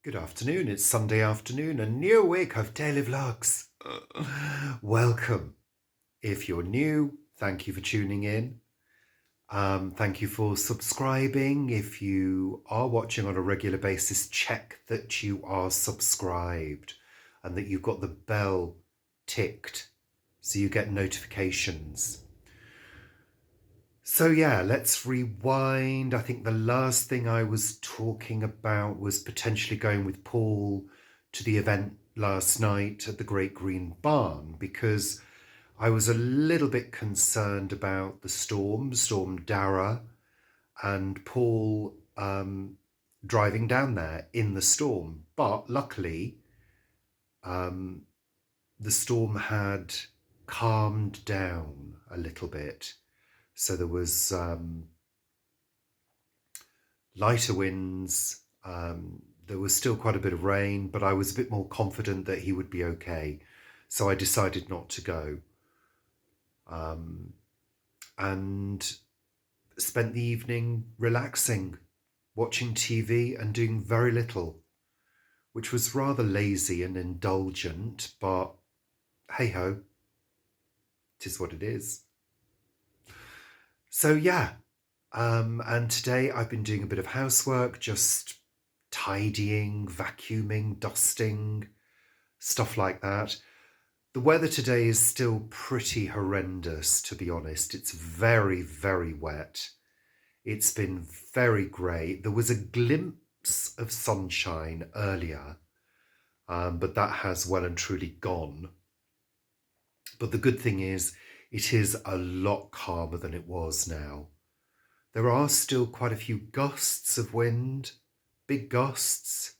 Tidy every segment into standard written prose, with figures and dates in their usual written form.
Good afternoon, it's Sunday afternoon, a new week of daily vlogs. Welcome. If you're new, thank you for tuning in. Thank you for subscribing. If you are watching on a regular basis, check that you are subscribed and that you've got the bell ticked so you get notifications. So yeah, let's rewind. I think the last thing I was talking about was potentially going with Paul to the event last night at the Great Green Barn, because I was a little bit concerned about the Storm Dara, and Paul driving down there in the storm. But luckily, the storm had calmed down a little bit. So there was lighter winds. There was still quite a bit of rain, but I was a bit more confident that he would be okay. So I decided not to go. And spent the evening relaxing, watching TV and doing very little, which was rather lazy and indulgent, but hey ho, it is what it is. So yeah, and today I've been doing a bit of housework, just tidying, vacuuming, dusting, stuff like that. The weather today is still pretty horrendous, to be honest. It's very, very wet. It's been very grey. There was a glimpse of sunshine earlier, but that has well and truly gone. But the good thing is, it is a lot calmer than it was now. There are still quite a few gusts of wind, big gusts.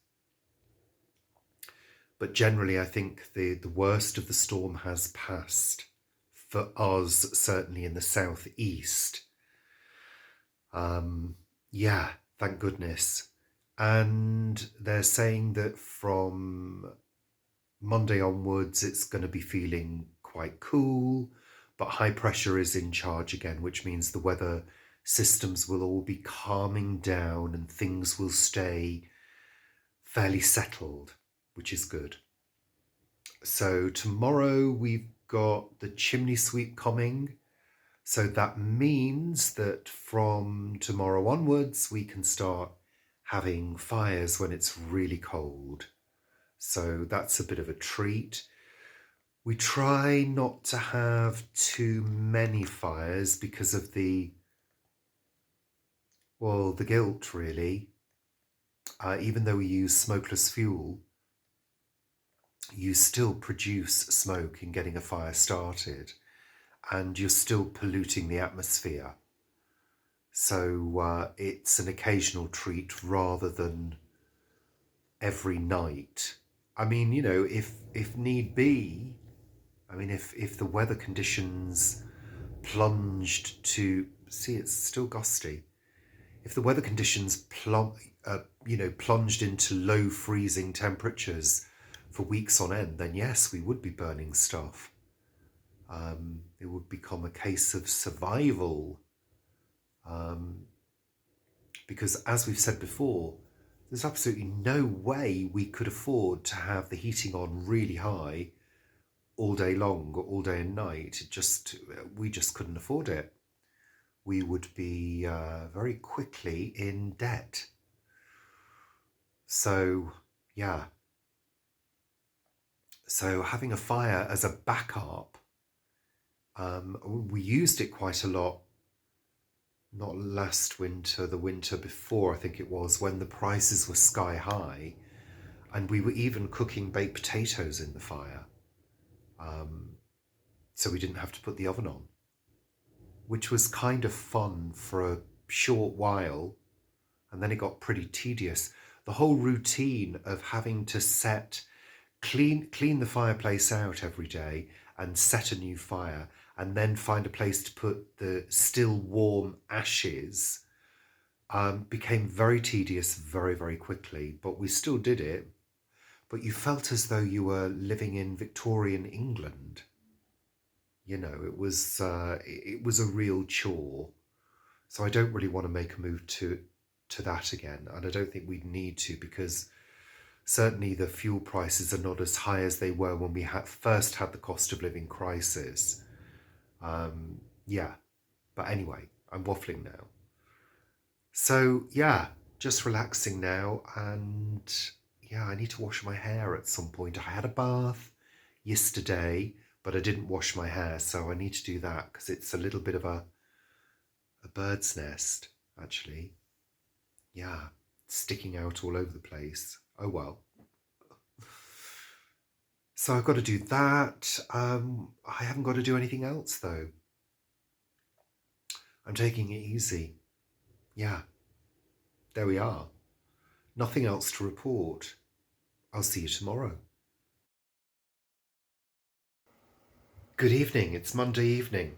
But generally, I think the worst of the storm has passed, for us, certainly in the southeast. Yeah, thank goodness. And they're saying that from Monday onwards, it's going to be feeling quite cool, but high pressure is in charge again, which means the weather systems will all be calming down and things will stay fairly settled, which is good. So tomorrow we've got the chimney sweep coming. So that means that from tomorrow onwards, we can start having fires when it's really cold. So that's a bit of a treat. We try not to have too many fires because of the guilt, really. Even though we use smokeless fuel, you still produce smoke in getting a fire started, and you're still polluting the atmosphere. So it's an occasional treat rather than every night. I mean, if need be, I mean, if the weather conditions plunged to, see, it's still gusty. If the weather conditions plunged into low freezing temperatures for weeks on end, then yes, we would be burning stuff. It would become a case of survival. Because as we've said before, there's absolutely no way we could afford to have the heating on really high all day long or all day and night. We just couldn't afford it. We would be very quickly in debt. So, yeah. So having a fire as a backup, we used it quite a lot, not last winter, the winter before, I think it was, when the prices were sky high, and we were even cooking baked potatoes in the fire. So we didn't have to put the oven on, which was kind of fun for a short while, and then it got pretty tedious. The whole routine of having to clean the fireplace out every day and set a new fire, and then find a place to put the still warm ashes, became very tedious very, very quickly. But we still did it. But you felt as though you were living in Victorian England. It was a real chore. So I don't really want to make a move to that again, and I don't think we'd need to, because Certainly the fuel prices are not as high as they were when we first had the cost of living crisis. Yeah, but anyway, I'm waffling now. So yeah, just relaxing now, and yeah, I need to wash my hair at some point. I had a bath yesterday, but I didn't wash my hair, so I need to do that because it's a little bit of a bird's nest, actually. Yeah, sticking out all over the place. Oh well. So I've got to do that. I haven't got to do anything else though. I'm taking it easy. Yeah, there we are. Nothing else to report. I'll see you tomorrow. Good evening. It's Monday evening.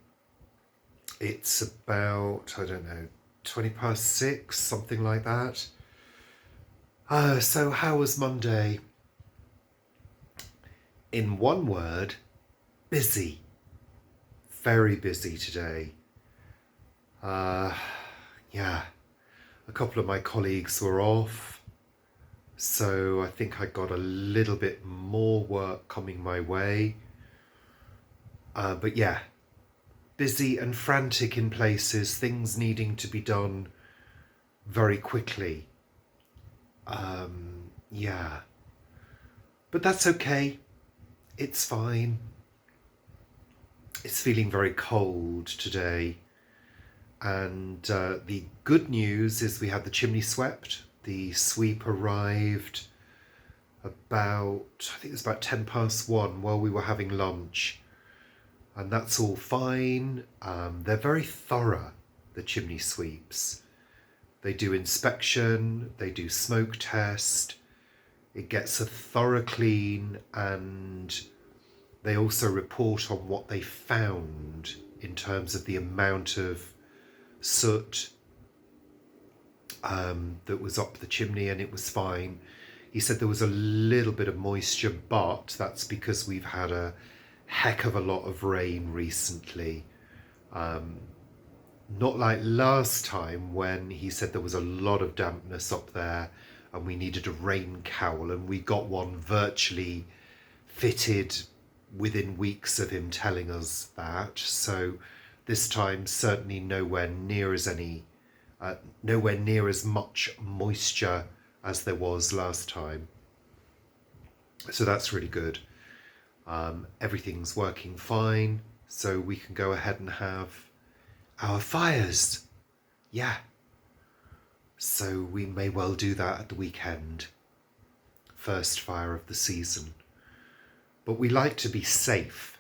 It's about, I don't know, 20 past 6, something like that. So how was Monday? In one word, busy. Very busy today. Yeah, a couple of my colleagues were off, so I think I got a little bit more work coming my way. But yeah, busy and frantic in places, things needing to be done very quickly. Yeah, but that's okay. It's fine. It's feeling very cold today. And the good news is we had the chimney swept. The sweep arrived about, I think it was about 10 past 1 while we were having lunch. And that's all fine. They're very thorough, the chimney sweeps. They do inspection, they do smoke test, it gets a thorough clean, and they also report on what they found in terms of the amount of soot that was up the chimney, and it was fine. He said there was a little bit of moisture, but that's because we've had a heck of a lot of rain recently. Not like last time when he said there was a lot of dampness up there and we needed a rain cowl, and we got one virtually fitted within weeks of him telling us that. So this time certainly nowhere near as much moisture as there was last time. So that's really good. Everything's working fine, so we can go ahead and have our fires. Yeah. So we may well do that at the weekend. First fire of the season. But we like to be safe,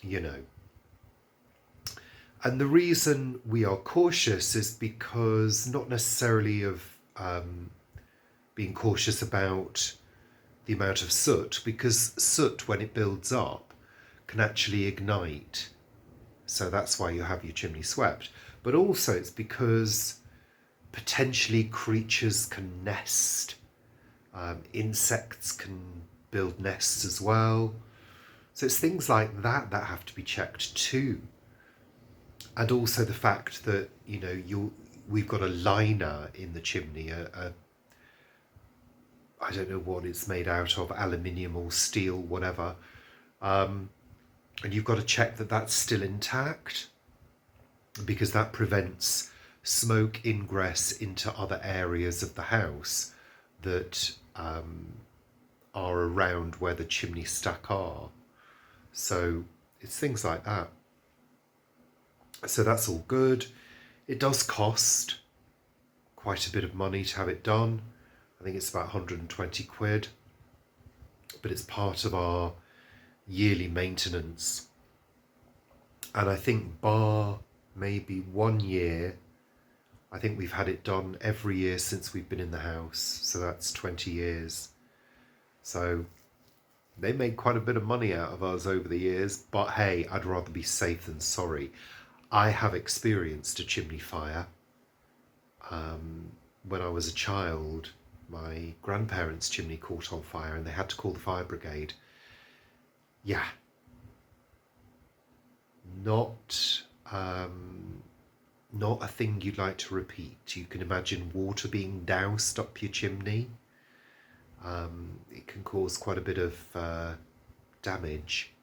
you know. And the reason we are cautious is because not necessarily of being cautious about the amount of soot, because soot, when it builds up, can actually ignite. So that's why you have your chimney swept. But also it's because potentially creatures can nest. Insects can build nests as well. So it's things like that that have to be checked too. And also the fact that, you know, we've got a liner in the chimney, I don't know what it's made out of, aluminium or steel, whatever. And you've got to check that that's still intact, because that prevents smoke ingress into other areas of the house that are around where the chimney stack are. So it's things like that. So that's all good. It does cost quite a bit of money to have it done. I think it's about 120 quid, but it's part of our yearly maintenance. And I think bar maybe 1 year, I think we've had it done every year since we've been in the house. So that's 20 years. So they made quite a bit of money out of us over the years, but hey, I'd rather be safe than sorry. I have experienced a chimney fire. When I was a child, my grandparents' chimney caught on fire and they had to call the fire brigade. Yeah. Not a thing you'd like to repeat. You can imagine water being doused up your chimney. it can cause quite a bit of damage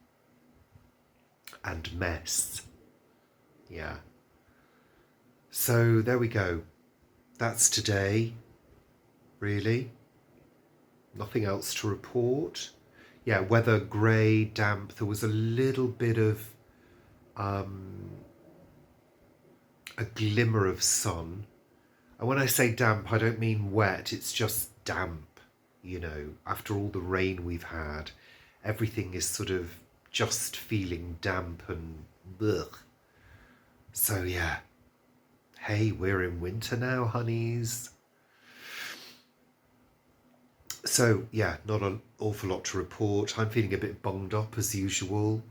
and mess. Yeah. So there we go. That's today, really. Nothing else to report. Yeah, weather grey, damp. There was a little bit of a glimmer of sun. And when I say damp, I don't mean wet, it's just damp. After all the rain we've had, everything is sort of just feeling damp and ugh. So yeah, hey, we're in winter now, honeys. So yeah, not an awful lot to report. I'm feeling a bit bunged up as usual.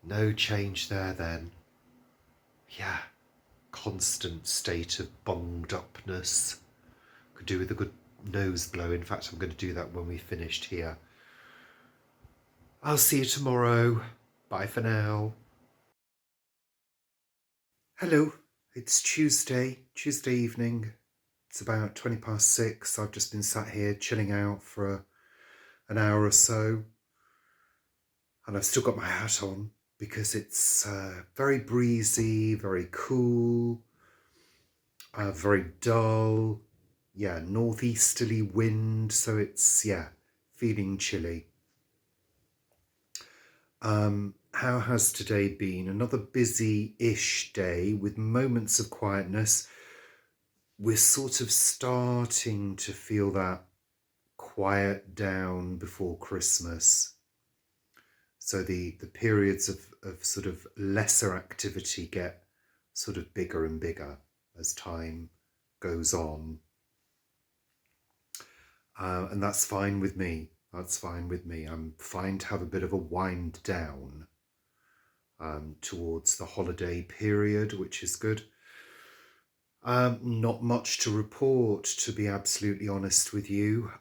No change there then. Yeah, constant state of bunged upness. Could do with a good nose blow. In fact, I'm going to do that when we've finished here. I'll see you tomorrow. Bye for now. Hello, it's Tuesday evening. It's about 6:20. I've just been sat here chilling out for an hour or so. And I've still got my hat on because it's very breezy, very cool, very dull. Yeah, northeasterly wind, so it's, feeling chilly. How has today been? Another busy-ish day with moments of quietness. We're sort of starting to feel that quiet down before Christmas. So the periods of sort of lesser activity get sort of bigger and bigger as time goes on. And that's fine with me. That's fine with me. I'm fine to have a bit of a wind down towards the holiday period, which is good. Not much to report, to be absolutely honest with you.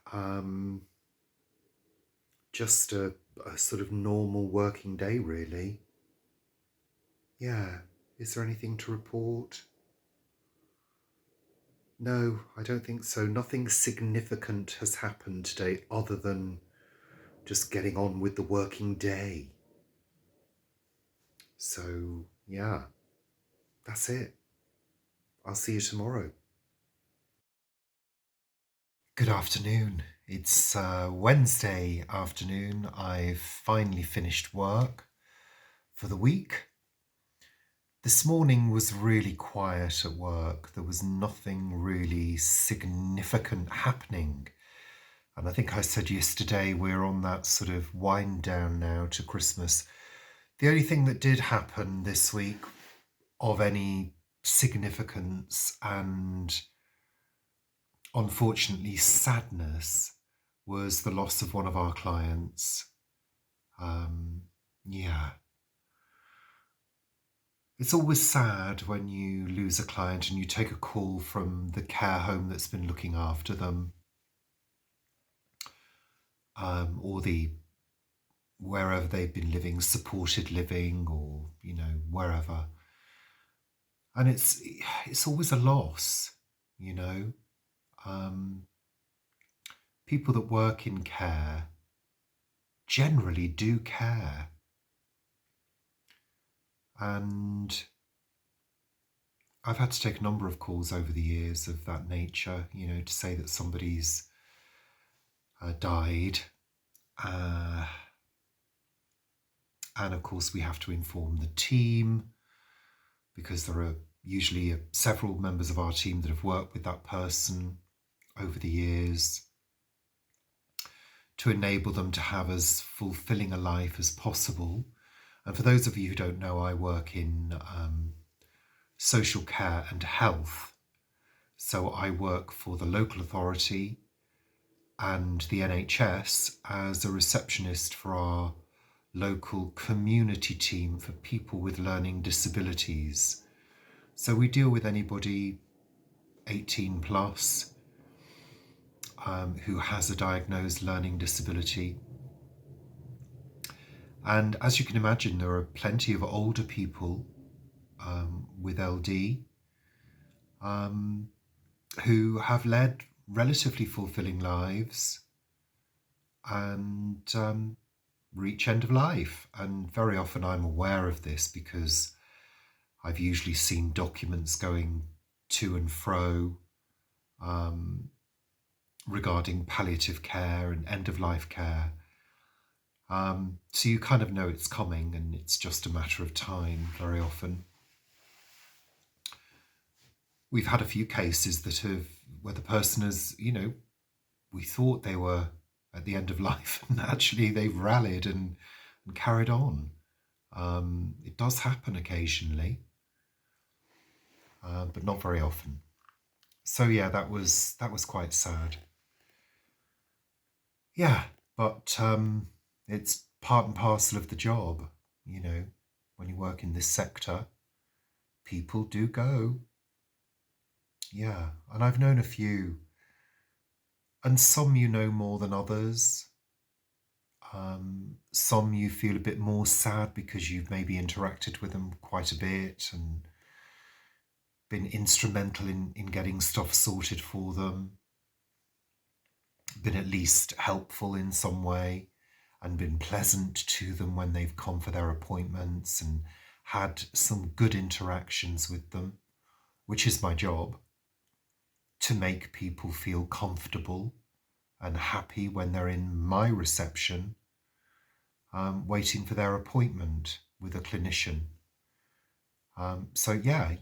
Just a sort of normal working day, really. Yeah. Is there anything to report? No, I don't think so. Nothing significant has happened today other than just getting on with the working day. So, yeah, that's it. I'll see you tomorrow. Good afternoon. It's Wednesday afternoon. I've finally finished work for the week. This morning was really quiet at work. There was nothing really significant happening. And I think I said yesterday we're on that sort of wind down now to Christmas. The only thing that did happen this week of any significance and unfortunately sadness was the loss of one of our clients. Yeah. It's always sad when you lose a client and you take a call from the care home that's been looking after them, or wherever they've been living, supported living, or wherever. And it's always a loss, People that work in care generally do care. And I've had to take a number of calls over the years of that nature, to say that somebody's died. And of course, we have to inform the team because there are usually several members of our team that have worked with that person over the years to enable them to have as fulfilling a life as possible. And for those of you who don't know, I work in social care and health. So I work for the local authority and the NHS as a receptionist for our local community team for people with learning disabilities. So we deal with anybody 18 plus who has a diagnosed learning disability. And as you can imagine, there are plenty of older people with LD who have led relatively fulfilling lives and reach end of life. And very often I'm aware of this because I've usually seen documents going to and fro regarding palliative care and end of life care. So you kind of know it's coming and it's just a matter of time very often. We've had a few cases where the person has, we thought they were at the end of life and actually they've rallied and carried on. It does happen occasionally, but not very often. So yeah, that was quite sad. Yeah, but it's part and parcel of the job, when you work in this sector, people do go. Yeah, and I've known a few, and some more than others. Some you feel a bit more sad because you've maybe interacted with them quite a bit and been instrumental in getting stuff sorted for them, been at least helpful in some way and been pleasant to them when they've come for their appointments and had some good interactions with them, which is my job, to make people feel comfortable and happy when they're in my reception, waiting for their appointment with a clinician. So yeah,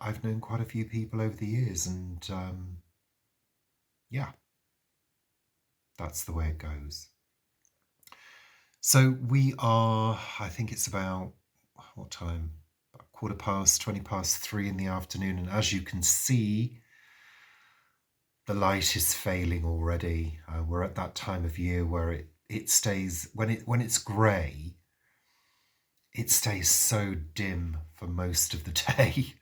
I've known quite a few people over the years, and yeah, that's the way it goes. So we are, I think it's about, what time? About 3:15 in the afternoon. And as you can see, the light is failing already. We're at that time of year where it stays, when it's grey, it stays so dim for most of the day.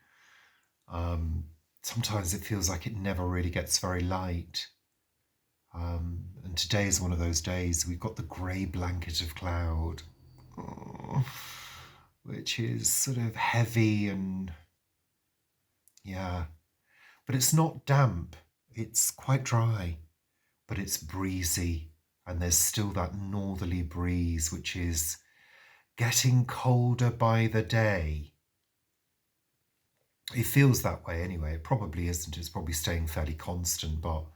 Sometimes it feels like it never really gets very light. And today is one of those days. We've got the grey blanket of cloud, which is sort of heavy and yeah, but it's not damp. It's quite dry, but it's breezy, and there's still that northerly breeze, which is getting colder by the day. It feels that way anyway. It probably isn't. It's probably staying fairly constant, but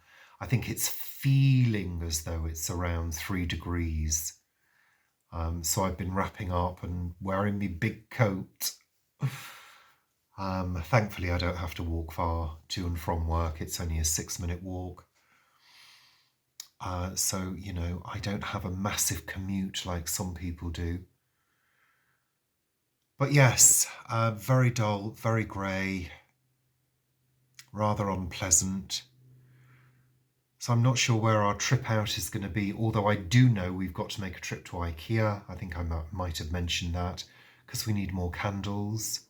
I think it's feeling as though it's around 3 degrees. So I've been wrapping up and wearing my big coat. Thankfully, I don't have to walk far to and from work. It's only a 6-minute walk. So, I don't have a massive commute like some people do. But yes, very dull, very grey, rather unpleasant. So I'm not sure where our trip out is going to be, although I do know we've got to make a trip to Ikea. I think I might have mentioned that, because we need more candles.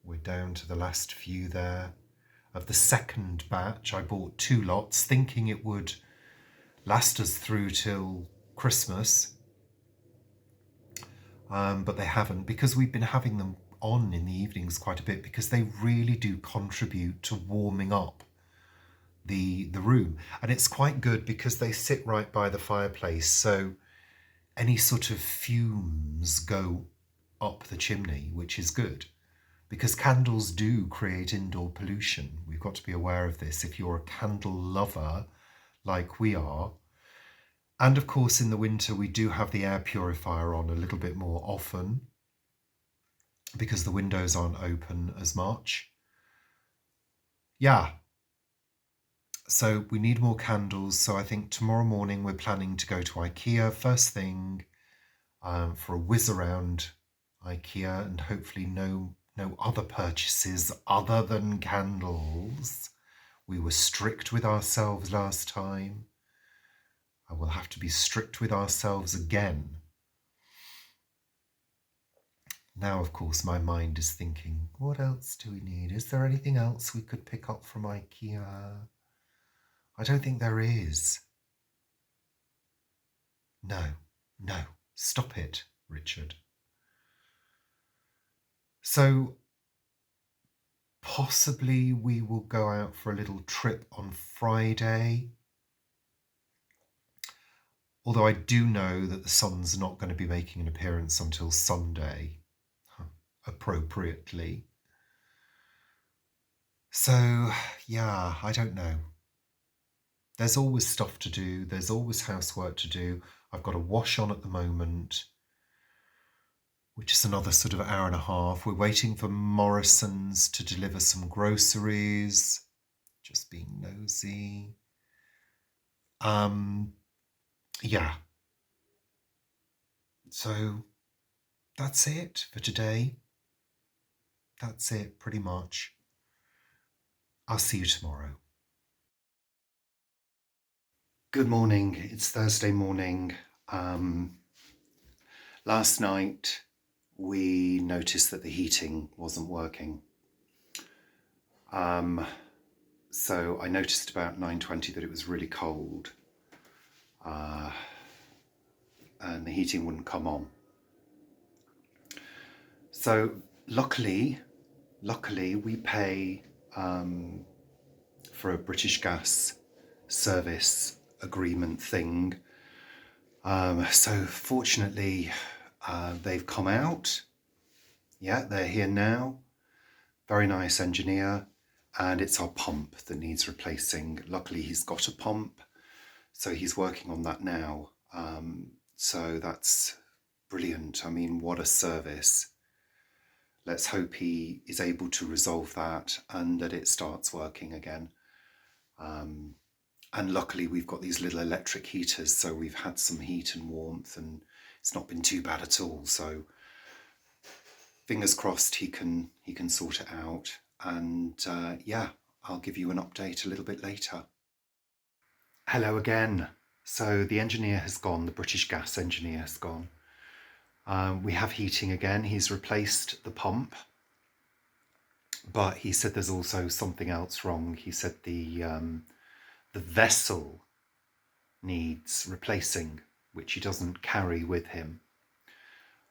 We're down to the last few there. Of the second batch, I bought 2 lots, thinking it would last us through till Christmas. But they haven't, because we've been having them on in the evenings quite a bit, because they really do contribute to warming up the room. And it's quite good because they sit right by the fireplace, so any sort of fumes go up the chimney, which is good, because candles do create indoor pollution. We've got to be aware of this if you're a candle lover like we are. And of course, in the winter, we do have the air purifier on a little bit more often because the windows aren't open as much. Yeah. So we need more candles. So I think tomorrow morning we're planning to go to Ikea first thing, for a whiz around Ikea, and hopefully no other purchases other than candles. We were strict with ourselves last time. I will have to be strict with ourselves again. Now, of course, my mind is thinking, what else do we need? Is there anything else we could pick up from Ikea? I don't think there is. No, stop it, Richard. So Possibly we will go out for a little trip on Friday. Although I do know that the sun's not going to be making an appearance until Sunday, appropriately. So, yeah, I don't know. There's always stuff to do. There's always housework to do. I've got a wash on at the moment, which is another sort of hour and a half. We're waiting for Morrison's to deliver some groceries. Just being nosy. Yeah. So that's it for today. That's it, pretty much. I'll see you tomorrow. Good morning. It's Thursday morning. Last night we noticed that the heating wasn't working. So I noticed about 9:20 that it was really cold, and the heating wouldn't come on. So luckily we pay for a British Gas service agreement thing. So fortunately, they've come out. Yeah, they're here now. Very nice engineer, and it's our pump that needs replacing. Luckily, he's got a pump, so he's working on that now. So that's brilliant. I mean, what a service. Let's hope he is able to resolve that and that it starts working again. And luckily we've got these little electric heaters, so we've had some heat and warmth and it's not been too bad at all. So fingers crossed he can sort it out. And yeah, I'll give you an update a little bit later. Hello again. So the engineer has gone, the British Gas engineer has gone. We have heating again. He's replaced the pump, but he said there's also something else wrong. He said the vessel needs replacing, which he doesn't carry with him.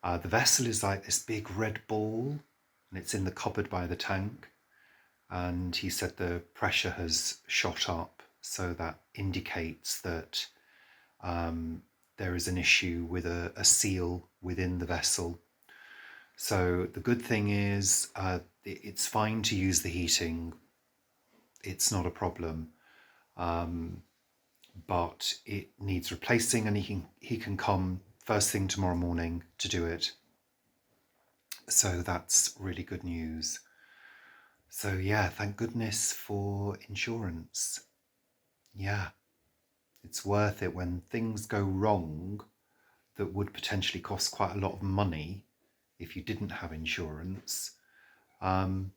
The vessel is like this big red ball, and it's in the cupboard by the tank. And he said the pressure has shot up, so that indicates that there is an issue with a seal within the vessel. So the good thing is it's fine to use the heating. It's not a problem. But it needs replacing, and he can come first thing tomorrow morning to do it. So that's really good news. So yeah, thank goodness for insurance. Yeah, it's worth it when things go wrong that would potentially cost quite a lot of money if you didn't have insurance. The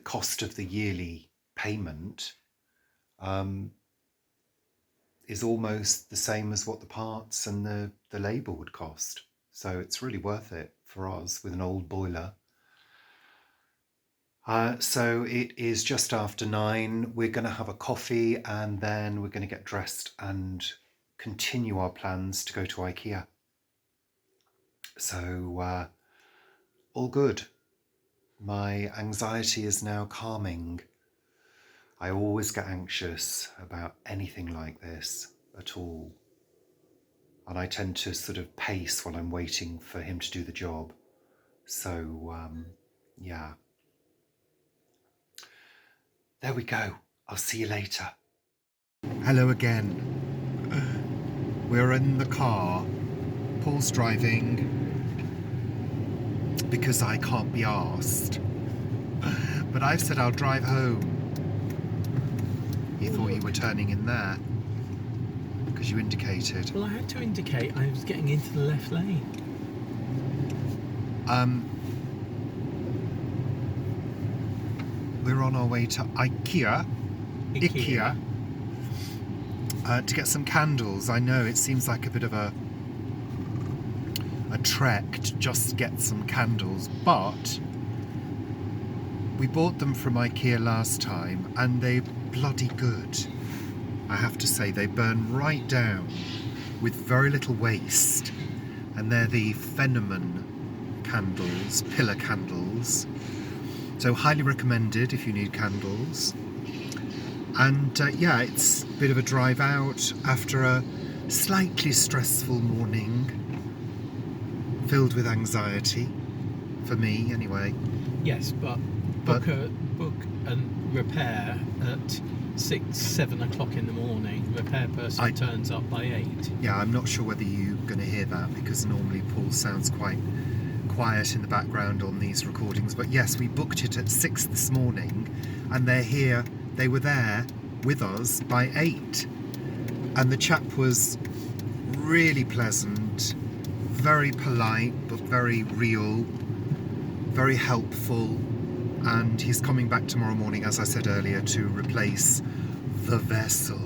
cost of the yearly payment is almost the same as what the parts and the labour would cost. So it's really worth it for us with an old boiler. So it is just after 9. We're going to have a coffee and then we're going to get dressed and continue our plans to go to Ikea. So all good. My anxiety is now calming. I always get anxious about anything like this at all. And I tend to sort of pace while I'm waiting for him to do the job. So, yeah. There we go. I'll see you later. Hello again. We're in the car. Paul's driving because I can't be arsed. But I've said I'll drive home. You thought you were turning in there because you indicated. Well, I had to indicate I was getting into the left lane. We're on our way to Ikea to get some candles. I know it seems like a bit of a trek to just get some candles, but we bought them from Ikea last time and they're bloody good. I have to say, they burn right down with very little waste, and they're the Phenomen candles, pillar candles. So highly recommended if you need candles. And yeah, it's a bit of a drive out after a slightly stressful morning, filled with anxiety, for me anyway. Yes, but book and repair at 6-7 o'clock in the morning. Repair person turns up by 8. Yeah, I'm not sure whether you're going to hear that because normally Paul sounds quite quiet in the background on these recordings. But yes, we booked it at 6 this morning, and they were there with us by 8. And the chap was really pleasant, very polite, but very real, very helpful. And he's coming back tomorrow morning, as I said earlier, to replace the vessel.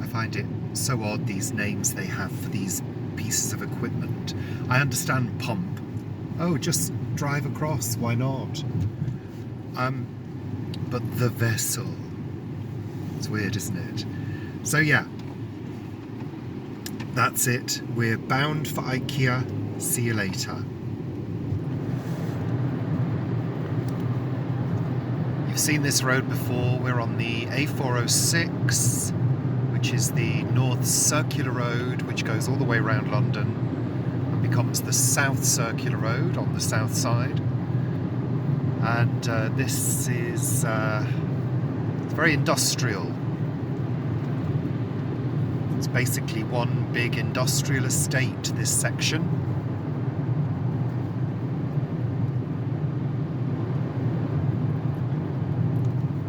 I find it so odd, these names they have for these pieces of equipment. I understand pump. Oh, just drive across, why not? But the vessel. It's weird, isn't it? So yeah, that's it. We're bound for Ikea. See you later. You've seen this road before. We're on the A406, which is the North Circular Road, which goes all the way around London and becomes the South Circular Road on the south side. And this is it's very industrial. It's basically one big industrial estate, this section.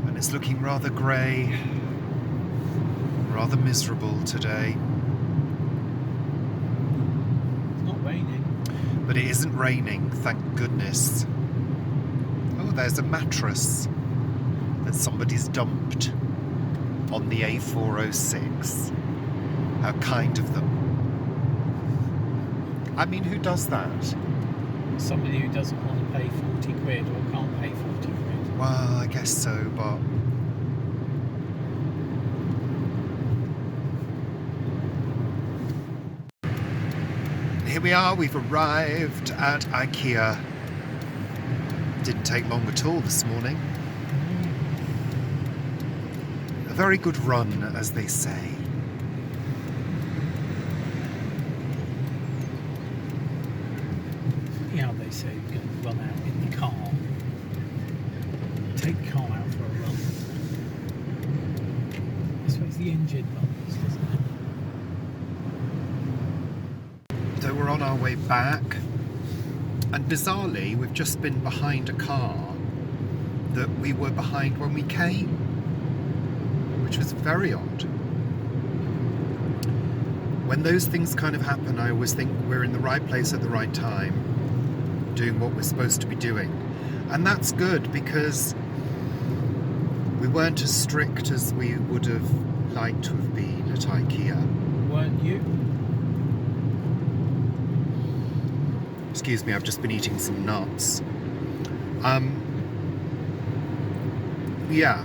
And it's looking rather grey, rather miserable today. It's not raining. But it isn't raining, thank goodness. Oh, there's a mattress that somebody's dumped on the A406. How kind of them. I mean, who does that? Somebody who doesn't want to pay 40 quid or can't pay 40 quid. Well, I guess so, but... Here we are, we've arrived at Ikea. Didn't take long at all this morning. A very good run, as they say. How they say we're going to run out in the car. Take the car out for a run. I suppose the engine runs, doesn't it? So we're on our way back, and bizarrely we've just been behind a car that we were behind when we came, which was very odd. When those things kind of happen, I always think we're in the right place at the right time, doing what we're supposed to be doing. And that's good because we weren't as strict as we would have liked to have been at Ikea. Weren't you? Excuse me, I've just been eating some nuts. Yeah.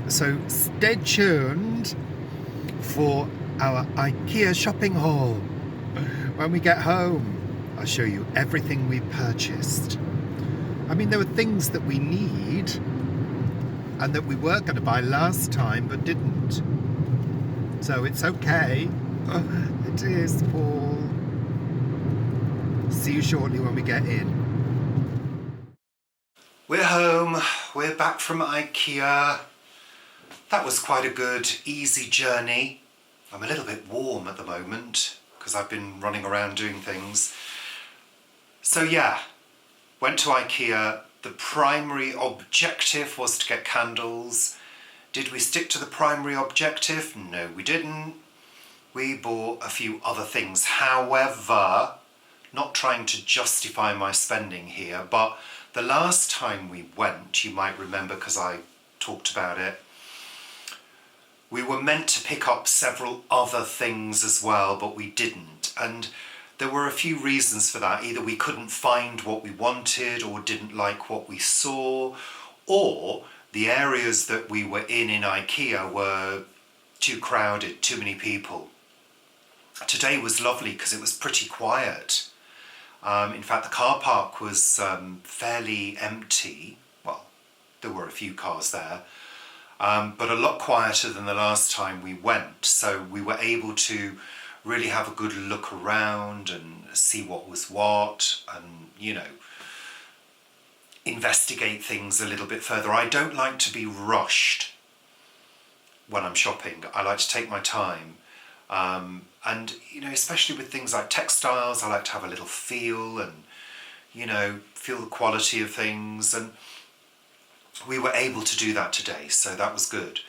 So stay tuned for our Ikea shopping haul. When we get home, I'll show you everything we purchased. I mean, there were things that we need and that we were going to buy last time but didn't. So it's okay. It is, Paul. See you shortly when we get in. We're home. We're back from Ikea. That was quite a good, easy journey. I'm a little bit warm at the moment because I've been running around doing things. So yeah, went to Ikea. The primary objective was to get candles. Did we stick to the primary objective? No, we didn't. We bought a few other things. However, not trying to justify my spending here, but the last time we went, you might remember because I talked about it, we were meant to pick up several other things as well, but we didn't. And there were a few reasons for that. Either we couldn't find what we wanted or didn't like what we saw, or the areas that we were in Ikea were too crowded, too many people. Today was lovely because it was pretty quiet. In fact, the car park was fairly empty. Well, there were a few cars there, but a lot quieter than the last time we went. So we were able to really have a good look around and see what was what, and, you know, investigate things a little bit further. I don't like to be rushed when I'm shopping. I like to take my time. And, you know, especially with things like textiles, I like to have a little feel and, you know, feel the quality of things. And we were able to do that today, so that was good.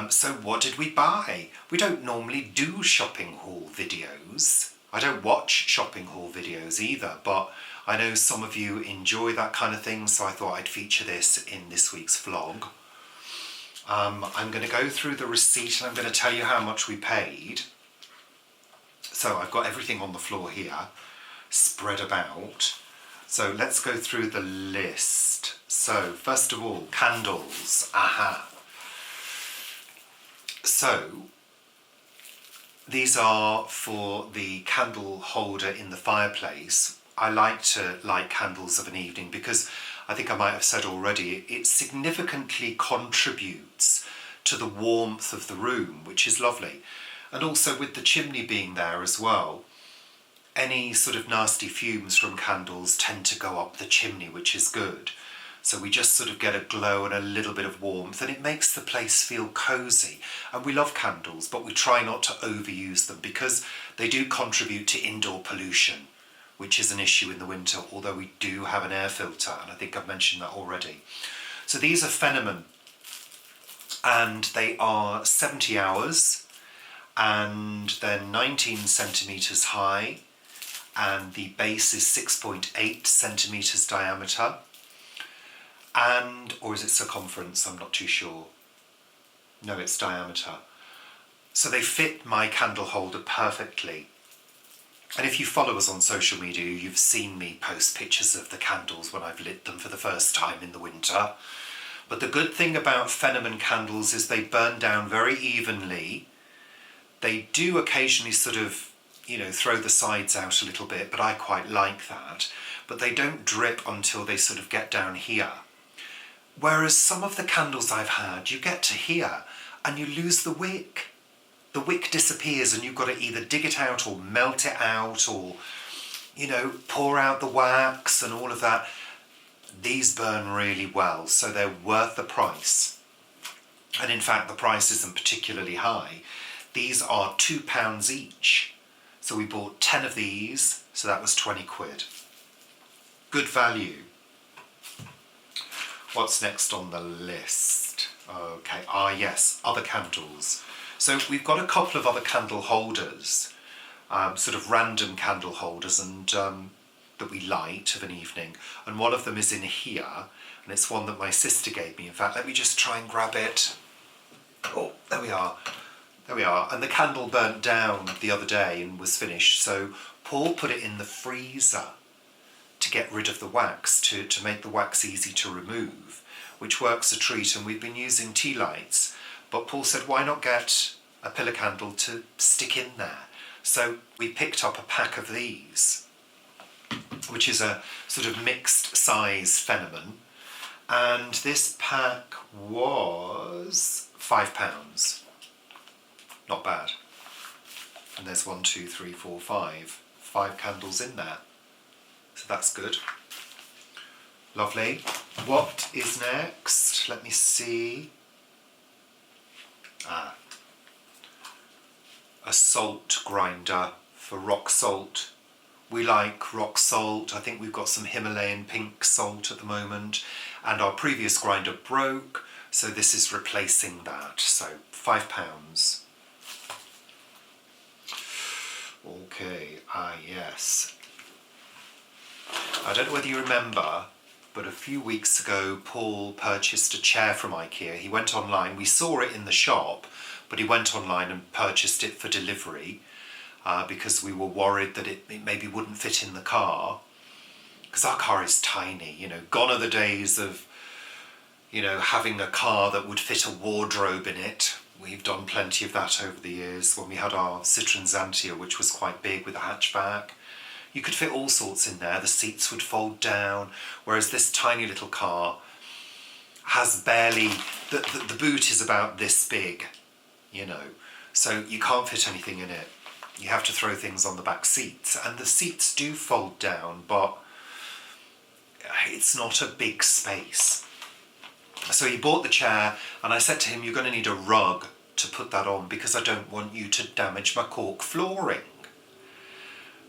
So what did we buy? We don't normally do shopping haul videos. I don't watch shopping haul videos either, but I know some of you enjoy that kind of thing, so I thought I'd feature this in this week's vlog. I'm going to go through the receipt and I'm going to tell you how much we paid. So I've got everything on the floor here, spread about. So let's go through the list. So first of all, candles. Aha. So these are for the candle holder in the fireplace. I like to light candles of an evening because I think I might have said already, it significantly contributes to the warmth of the room, which is lovely. And also with the chimney being there as well, any sort of nasty fumes from candles tend to go up the chimney, which is good. So we just sort of get a glow and a little bit of warmth, and it makes the place feel cosy. And we love candles, but we try not to overuse them because they do contribute to indoor pollution, which is an issue in the winter, although we do have an air filter, and I think I've mentioned that already. So these are Fenneman, and they are 70 hours, and they're 19 centimetres high, and the base is 6.8 centimetres diameter, and, or is it circumference? I'm not too sure. No, it's diameter. So they fit my candle holder perfectly. And if you follow us on social media, you've seen me post pictures of the candles when I've lit them for the first time in the winter. But the good thing about Fenneman candles is they burn down very evenly. They do occasionally sort of, you know, throw the sides out a little bit, but I quite like that. But they don't drip until they sort of get down here. Whereas some of the candles I've had, you get to here and you lose the wick. The wick disappears and you've got to either dig it out or melt it out or, you know, pour out the wax and all of that. These burn really well, so they're worth the price. And in fact, the price isn't particularly high. These are £2 each. So we bought 10 of these, so that was 20 quid. Good value. What's next on the list? Okay, yes, other candles. So we've got a couple of other candle holders, sort of random candle holders, and that we light of an evening. And one of them is in here, and it's one that my sister gave me. In fact, let me just try and grab it. Oh, there we are. There we are. And the candle burnt down the other day and was finished. So Paul put it in the freezer to get rid of the wax, to make the wax easy to remove, which works a treat. And we've been using tea lights. But Paul said, why not get a pillar candle to stick in there? So we picked up a pack of these, which is a sort of mixed size Fenneman. And this pack was £5. Not bad. And there's 1, 2, 3, 4, 5. 5 candles in there. So that's good. Lovely. What is next? Let me see. A salt grinder for rock salt. We like rock salt. I think we've got some Himalayan pink salt at the moment, and our previous grinder broke, so this is replacing that. So £5. Okay, yes. I don't know whether you remember, but a few weeks ago Paul purchased a chair from Ikea. He went online, we saw it in the shop, but he went online and purchased it for delivery because we were worried that it maybe wouldn't fit in the car, because our car is tiny, you know. Gone are the days of, you know, having a car that would fit a wardrobe in it. We've done plenty of that over the years. When we had our Citroen Xantia, which was quite big with a hatchback, You could fit all sorts in there. The seats would fold down, whereas this tiny little car has barely, the boot is about this big, you know, so you can't fit anything in it. You have to throw things on the back seats, and the seats do fold down, but it's not a big space. So he bought the chair, and I said to him, you're going to need a rug to put that on because I don't want you to damage my cork flooring,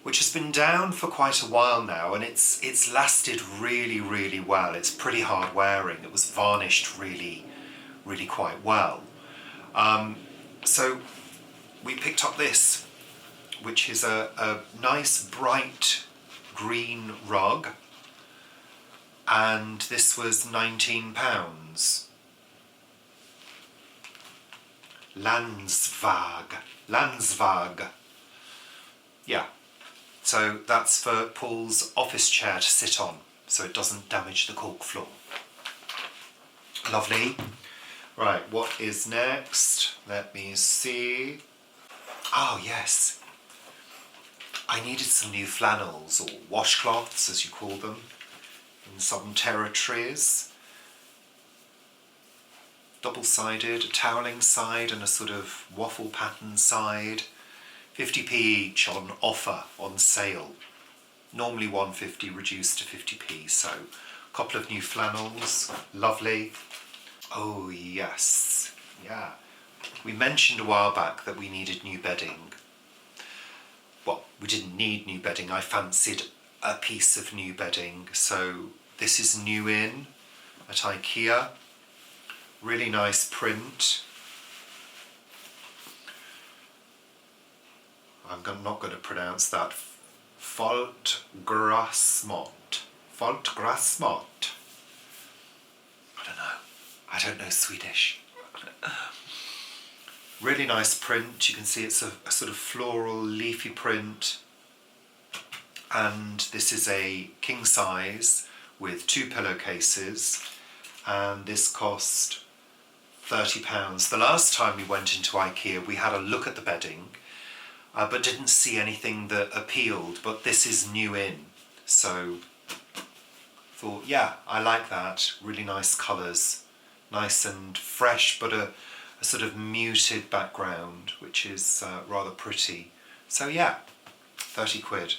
which has been down for quite a while now, and it's lasted really, really well. It's pretty hard wearing. It was varnished really, really quite well. So we picked up this, which is a nice bright green rug, and this was £19. Landsvag. Yeah. So that's for Paul's office chair to sit on, so it doesn't damage the cork floor. Lovely. Right, what is next? Let me see. Oh, yes. I needed some new flannels, or washcloths, as you call them, in some territories. Double-sided, a toweling side and a sort of waffle pattern side. 50p each on offer, on sale. Normally 150, reduced to 50p, so a couple of new flannels, lovely. Oh yes, yeah. We mentioned a while back that we needed new bedding. Well, we didn't need new bedding, I fancied a piece of new bedding, so this is new in at Ikea. Really nice print. I'm not going to pronounce that. Foltgrasmot. I don't know Swedish. Really nice print. You can see it's a sort of floral, leafy print. And this is a king size with 2 pillowcases. And this cost £30. The last time we went into Ikea, we had a look at the bedding, but didn't see anything that appealed, but this is new in, so thought, yeah, I like that. Really nice colours, nice and fresh, but a sort of muted background, which is rather pretty. So yeah, 30 quid.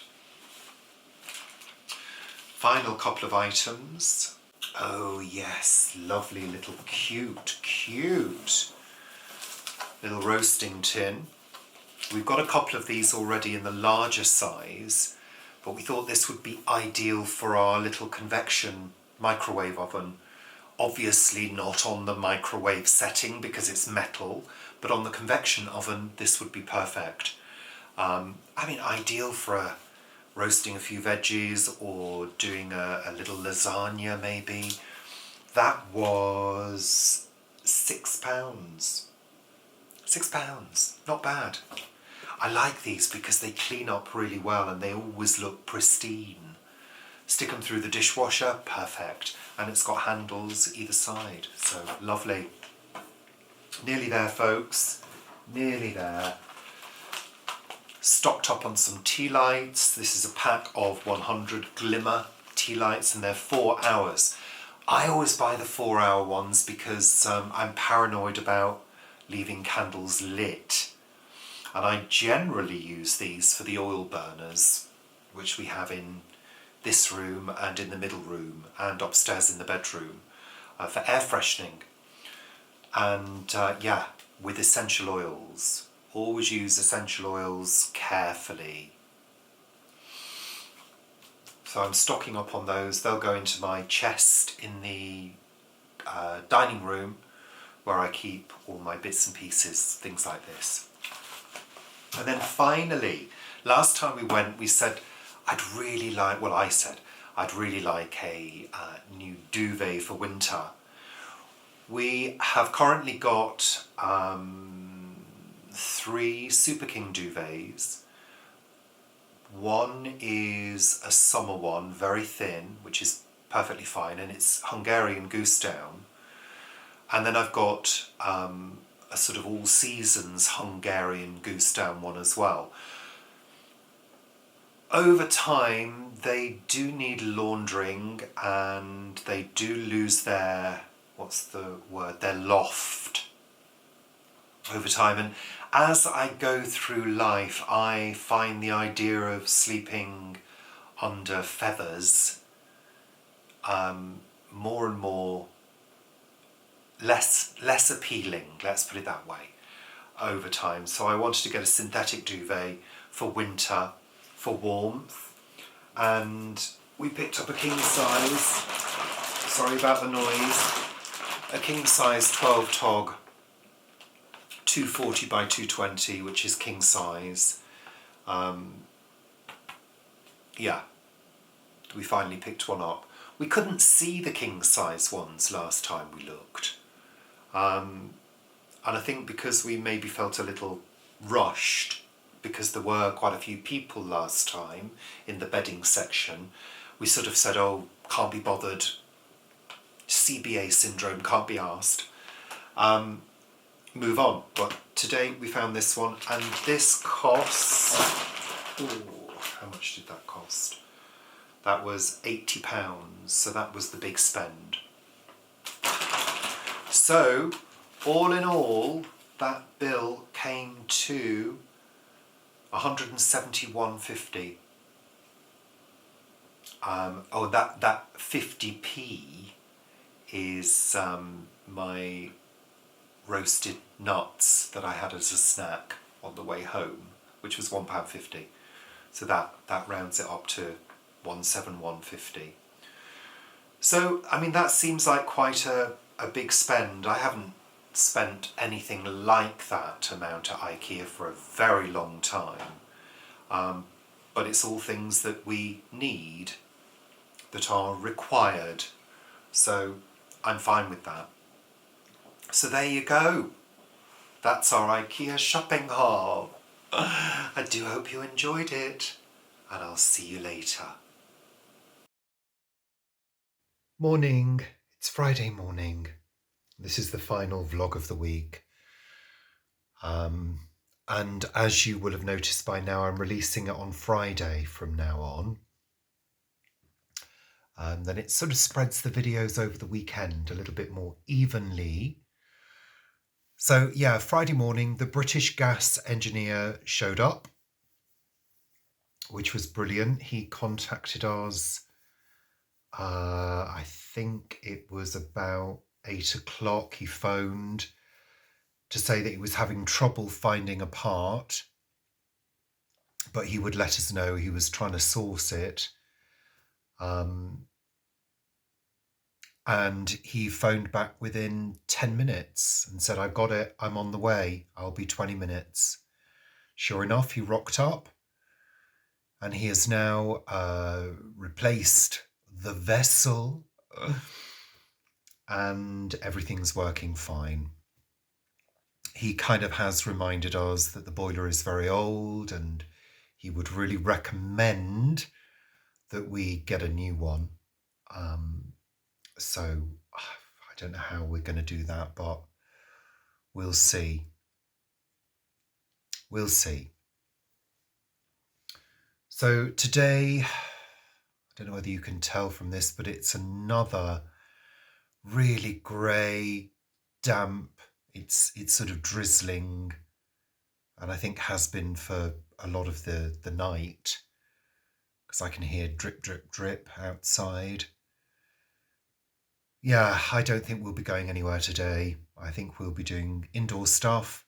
Final couple of items. Oh yes, lovely little cute little roasting tin. We've got a couple of these already in the larger size, but we thought this would be ideal for our little convection microwave oven. Obviously not on the microwave setting because it's metal, but on the convection oven this would be perfect. I mean, ideal for roasting a few veggies or doing a little lasagna maybe. That was £6. £6, not bad. I like these because they clean up really well and they always look pristine. Stick them through the dishwasher, perfect. And it's got handles either side, so lovely. Nearly there, folks, nearly there. Stocked up on some tea lights. This is a pack of 100 Glimmer tea lights and they're 4 hours. I always buy the 4-hour ones because I'm paranoid about leaving candles lit. And I generally use these for the oil burners, which we have in this room and in the middle room and upstairs in the bedroom for air freshening. And yeah, with essential oils. Always use essential oils carefully. So I'm stocking up on those. They'll go into my chest in the dining room where I keep all my bits and pieces, things like this. And then finally, last time we went, we said, I said, I'd really like a new duvet for winter. We have currently got 3 Super King duvets. One is a summer one, very thin, which is perfectly fine, and it's Hungarian goose down. And then I've got a sort of all seasons Hungarian goose down one as well. over time, they do need laundering and they do lose their, what's the word, their loft over time. And as I go through life, I find the idea of sleeping under feathers more and more less appealing, let's put it that way, over time. So I wanted to get a synthetic duvet for winter, for warmth, and we picked up a king size, sorry about the noise, a king size 12 tog 240 by 220, which is king size. Yeah, we finally picked one up. We couldn't see the king size ones last time we looked. And I think because we maybe felt a little rushed, because there were quite a few people last time in the bedding section, we sort of said, oh, can't be bothered, CBA syndrome, can't be asked. Move on. But today we found this one, and this costs, how much did that cost? That was £80, so that was the big spend. So, all in all, that bill came to £171.50. That 50p is my roasted nuts that I had as a snack on the way home, which was £1.50. So that rounds it up to £171.50. So, I mean, that seems like quite a big spend. I haven't spent anything like that amount at Ikea for a very long time. But it's all things that we need, that are required. So I'm fine with that. So there you go. That's our Ikea shopping haul. I do hope you enjoyed it, and I'll see you later. Morning. It's Friday morning. This is the final vlog of the week. And as you will have noticed by now, I'm releasing it on Friday from now on. Then it sort of spreads the videos over the weekend a little bit more evenly. So yeah, Friday morning, the British gas engineer showed up, which was brilliant. He contacted us, I think it was about 8 o'clock. He phoned to say that he was having trouble finding a part, but he would let us know. He was trying to source it. And he phoned back within 10 minutes and said, I've got it, I'm on the way, I'll be 20 minutes. Sure enough, he rocked up, and he has now replaced the vessel, and everything's working fine. He kind of has reminded us that the boiler is very old, and he would really recommend that we get a new one. So I don't know how we're going to do that, but we'll see. We'll see. So today, I don't know whether you can tell from this, but it's another really grey, damp, it's sort of drizzling, and I think has been for a lot of the night, because I can hear drip, drip, drip outside. Yeah, I don't think we'll be going anywhere today. I think we'll be doing indoor stuff.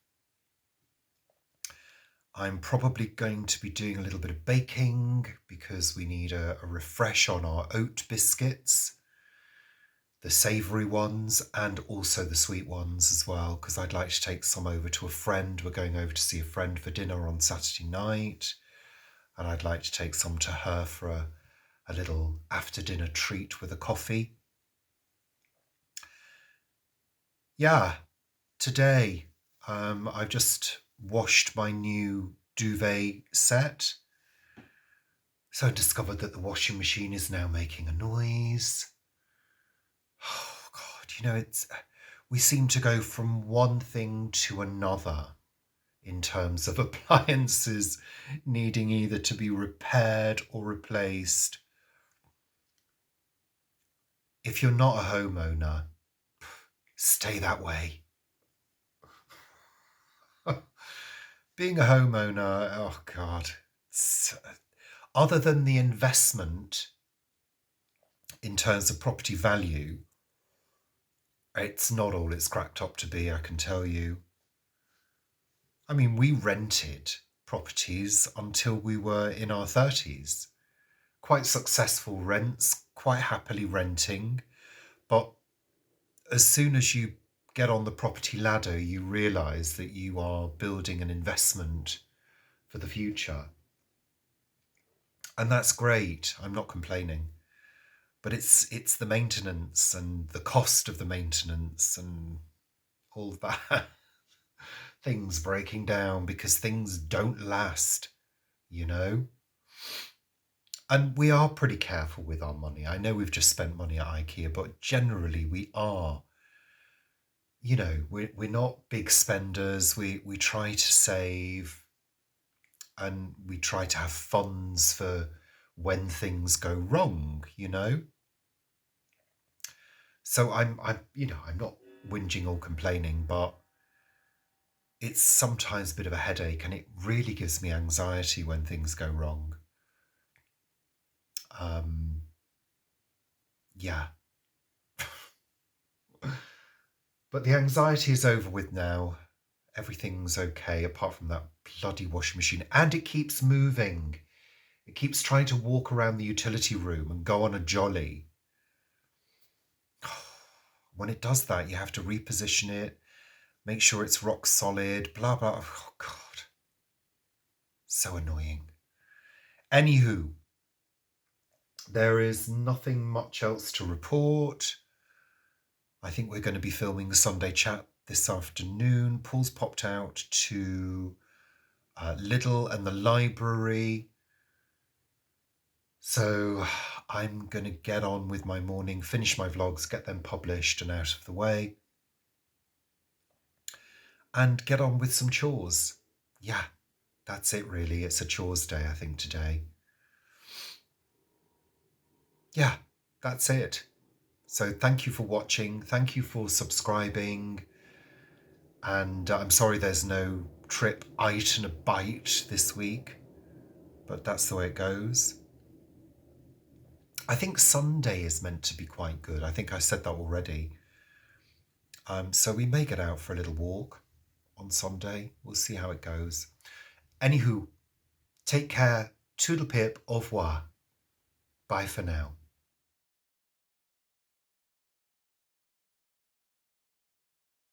I'm probably going to be doing a little bit of baking because we need a refresh on our oat biscuits, the savoury ones and also the sweet ones as well, because I'd like to take some over to a friend. We're going over to see a friend for dinner on Saturday night, and I'd like to take some to her for a little after dinner treat with a coffee. Yeah, today I've just washed my new duvet set. So I discovered that the washing machine is now making a noise. Oh God, we seem to go from one thing to another in terms of appliances needing either to be repaired or replaced. If you're not a homeowner, stay that way. Being a homeowner, oh God, other than the investment in terms of property value, it's not all it's cracked up to be, I can tell you. I mean, we rented properties until we were in our 30s. Quite successful rents, quite happily renting. But as soon as you get on the property ladder, you realise that you are building an investment for the future. And that's great. I'm not complaining. But it's the maintenance and the cost of the maintenance and all that. Things breaking down because things don't last, you know? And we are pretty careful with our money. I know we've just spent money at Ikea, but generally we are. You know, we're not big spenders. We try to save and we try to have funds for when things go wrong, you know? So I'm not whinging or complaining, but it's sometimes a bit of a headache and it really gives me anxiety when things go wrong. Yeah. But the anxiety is over with now. Everything's okay apart from that bloody washing machine. And it keeps moving. It keeps trying to walk around the utility room and go on a jolly. When it does that, you have to reposition it, make sure it's rock solid, blah, blah. Oh, God. So annoying. Anywho, there is nothing much else to report. I think we're going to be filming the Sunday chat this afternoon. Paul's popped out to Lidl and the library. So I'm going to get on with my morning, finish my vlogs, get them published and out of the way. And get on with some chores. Yeah, that's it really. It's a chores day, I think, today. Yeah, that's it. So thank you for watching. Thank you for subscribing. And I'm sorry there's no trip Ite and a bite this week, but that's the way it goes. I think Sunday is meant to be quite good. I think I said that already. So we may get out for a little walk on Sunday. We'll see how it goes. Anywho, take care. Toodle pip. Au revoir. Bye for now.